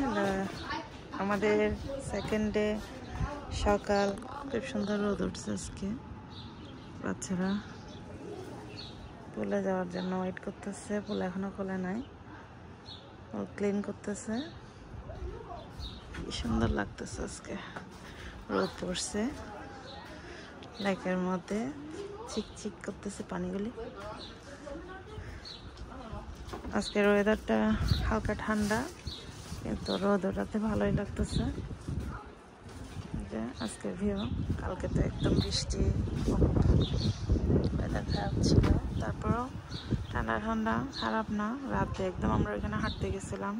Hello, আমাদের second day সকাল। খুব সুন্দর রোদ উঠছে আজকে। বাচ্চারা পুলে যাওয়ার জন্য ওয়েট করতেছে। পুল এখনো খোলে নাই, ও ক্লিন করতেছে। কি সুন্দর লাগতেছে আজকে, রোদ পড়ছে, লেকের মধ্যে চিকচিক করতেছে পানিগুলি। আজকের ওয়েদারটা হালকা ঠান্ডা, কিন্তু রোদ ওঠাতে ভালোই লাগতেছে। আজকের ভিউ, কালকে তো একদম বৃষ্টি, ওয়েদার খারাপ ছিল। তারপরও ঠান্ডা ঠান্ডা, খারাপ না। রাতে একদম আমরা ওইখানে হাঁটতে গেছিলাম,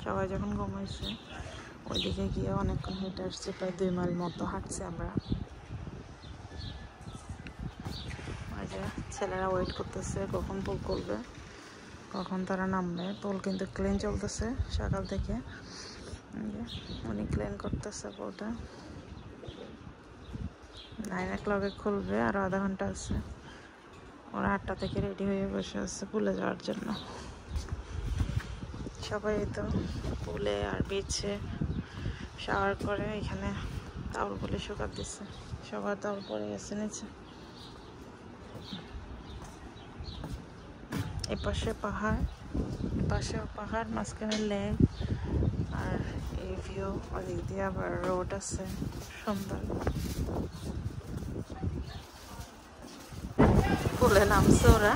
সবাই যখন ঘুমাইছে। ওইদিকে গিয়ে অনেকক্ষণ হেঁটে আসছি, প্রায় 2 মাইল মতো হাঁটছি আমরা। ওই যে ছেলেরা ওয়েট করতেছে কখন পুল করবে, কখন তারা নামবে। পুল কিন্তু ক্লিন চলতেছে সকাল থেকে, উনি ক্লিন করতেছে পুলটা। 9 o'clock খুলবে, আরো আধা ঘন্টা আছে। ওরা 8টা থেকে রেডি হয়ে বসে আছে পুলে যাওয়ার জন্য। সবাই তো পুলে আর বিচে শাওয়ার করে এখানে তাওলগুলি শুকাত দিচ্ছে। সবার তাওল পরে গেছে নিচে। এপাশে পাহাড়, পাশেও পাহাড়, মাঝখানে লেক, আর এই ভিউ। ওদিক দিয়ে আবার রোড আছে, সুন্দর। পুলে নামছে ওরা,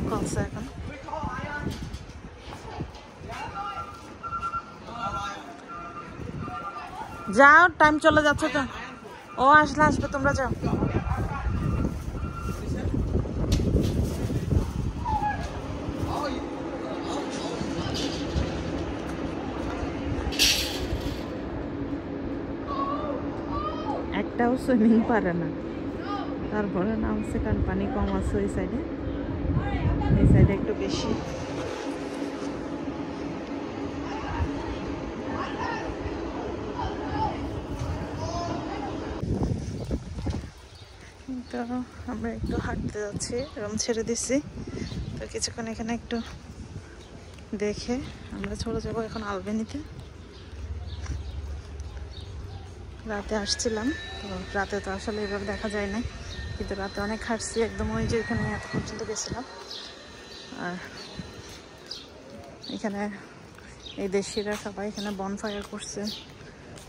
খুলছে এখন। যাও, টাইম চলে যাচ্ছে তো। ও আসলে আসবে, তোমরা যাও। একটাও সুইমিং পারে না, তারপরে নামছে, কারণ পানি কম আছে ওই সাইডে। এই সাইডে একটু বেশি। তো আমরা একটু হাঁটতে যাচ্ছি, রুম ছেড়ে দিছি। তো কিছুক্ষণ এখানে একটু দেখে আমরা চলে যাবো এখন আলবেনিতে। রাতে আসছিলাম, তো রাতে তো আসলে এভাবে দেখা যায় না, কিন্তু রাতে অনেক হাঁটছি একদম। ওই যে এখানে এত পর্যন্ত গেছিলাম। আর এখানে এই দেশিরা সবাই এখানে বনফায়ার করছে,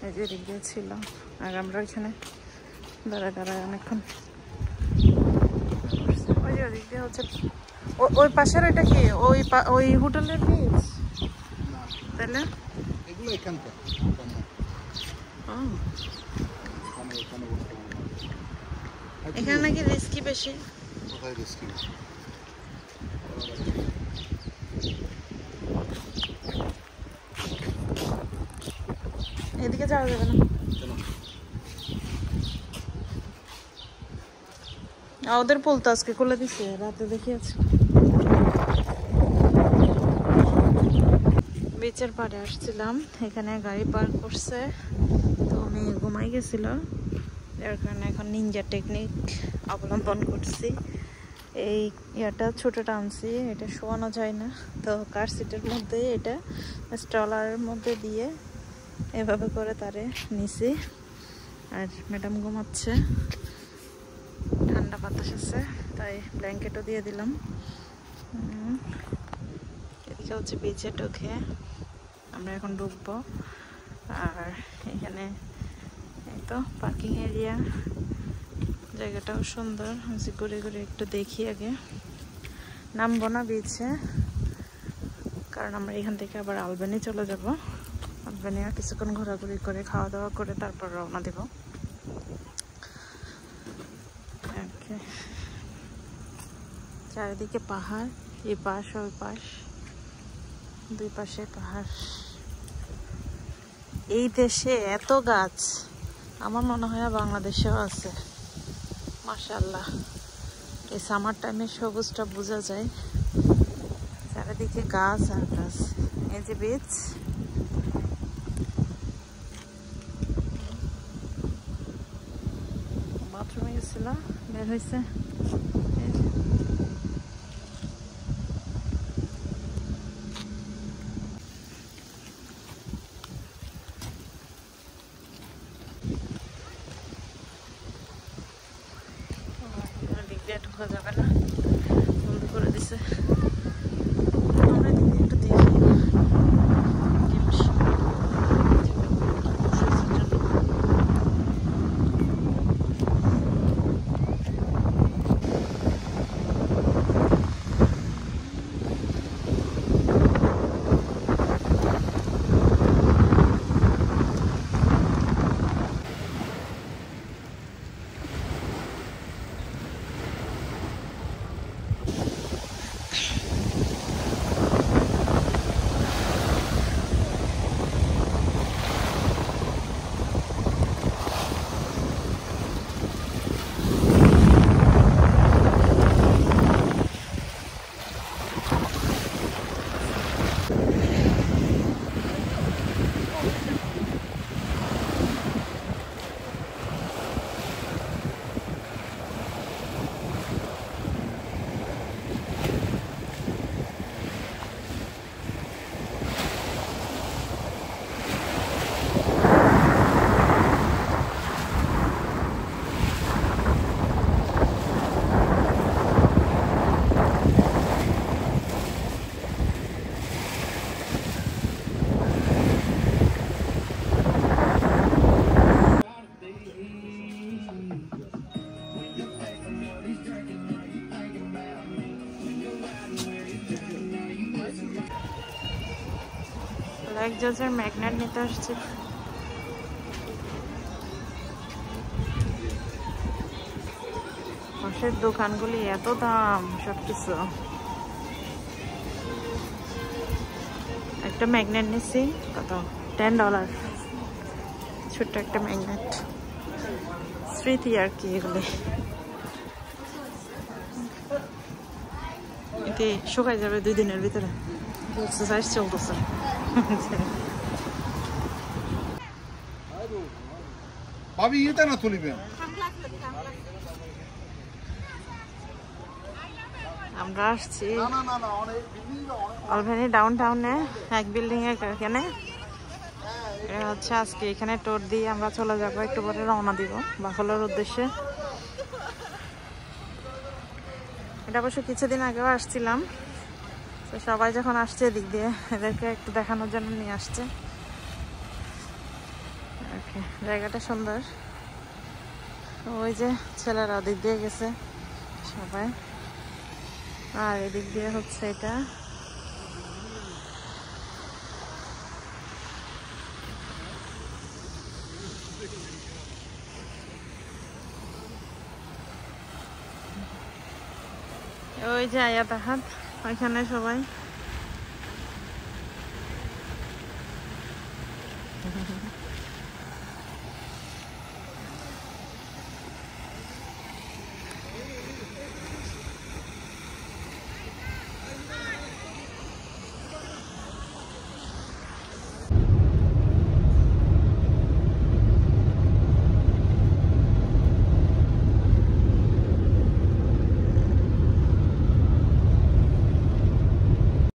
এই যে দিক দিয়ে ছিল। আর আমরা ওইখানে দাঁড়ায় দাঁড়ায় অনেকক্ষণ। ওই যে ওদিক দিয়ে হচ্ছে ওই পাশের, ওইটা কি ওই হোটেলের নিচ তাহলে? এখানে নাকি রিস্কি বেশি। এদিকে যাওয়া যাবে না। ওদের পুল তো আজকে খুলে দিছে, রাতে দেখিয়েছে। বিচের পাড়ে আসছিলাম, এখানে গাড়ি পার্ক করছে, তো আমি ঘুমাই গেছিল, যার কারণে এখন নিনজা টেকনিক অবলম্বন করছি। এই ইয়াটা ছোটটা আনছি, এটা শোয়ানো যায় না, তো কার সিটের মধ্যে এটা স্ট্রলারের মধ্যে দিয়ে এভাবে করে তারে নিছি। আর ম্যাডাম ঘুমাচ্ছে, ঠান্ডা বাতাস আছে, তাই ব্ল্যাঙ্কেটও দিয়ে দিলাম। এদিকে হচ্ছে বিচে ঢুকে আমরা এখন ঢুকবো। আর এখানে এই তো পার্কিং এরিয়া, জায়গাটাও সুন্দর। ঘুরে ঘুরে একটু দেখি আগে, নামবো না বিচে, কারণ আমরা এখান থেকে আবার আলবেনি চলে যাব। আলবেনিয়া কিছুক্ষণ ঘোরাঘুরি করে খাওয়া দাওয়া করে তারপর রওনা দেব। চারিদিকে পাহাড়, এই পাশ ওই পাশ, দুই পাশে পাহাড়। এই দেশে এত গাছ আমার মনে হয় বাংলাদেশেও আছে। মাশাআল্লাহ, এই সামার টাইমে সবুজটা বোঝা যায়, চারিদিকে গাছ আর গাছ। এই যে বিচ, বাথরুমে গেছিল, বের হয়েছে। ঢোকা যাবে না, বন্ধ করে দিছে। আমরা একটু দেখি লাইক জাজের ম্যাগনেট নিতে আসছে। পাশের দোকানগুলি এত দাম সবকিছু। একটা ম্যাগনেট নিচ্ছি, কত $10, ছোট্ট একটা ম্যাগনেট, স্মৃতি আর কি। এগুলি এতে শুকাই যাবে 2 দিনের ভিতরে, এক্সারসাইজ চলতেছে। ভাবি এটা না তুলিবেন। আমরা আসছি অলভেনি ডাউনটাউনে এক বিল্ডিং এর এখানে। হচ্ছে আজকে এখানে টোর দিয়ে আমরা চলে যাব, একটু পরে রওনা দিব বাফালোর উদ্দেশ্যে। এটা অবশ্য কিছুদিন আগেও আসছিলাম, তো সবাই যখন আসছে এদিক দিয়ে এদেরকে একটু দেখানোর জন্য নিয়ে আসছে। ওকে, জায়গাটা সুন্দর। ওই যে ছেলেরা ওদিক দিয়ে গেছে সবাই, আর এদিক দিয়ে হচ্ছে এটা। ওই যে আয়াত আহাদ, ওইখানে সবাই।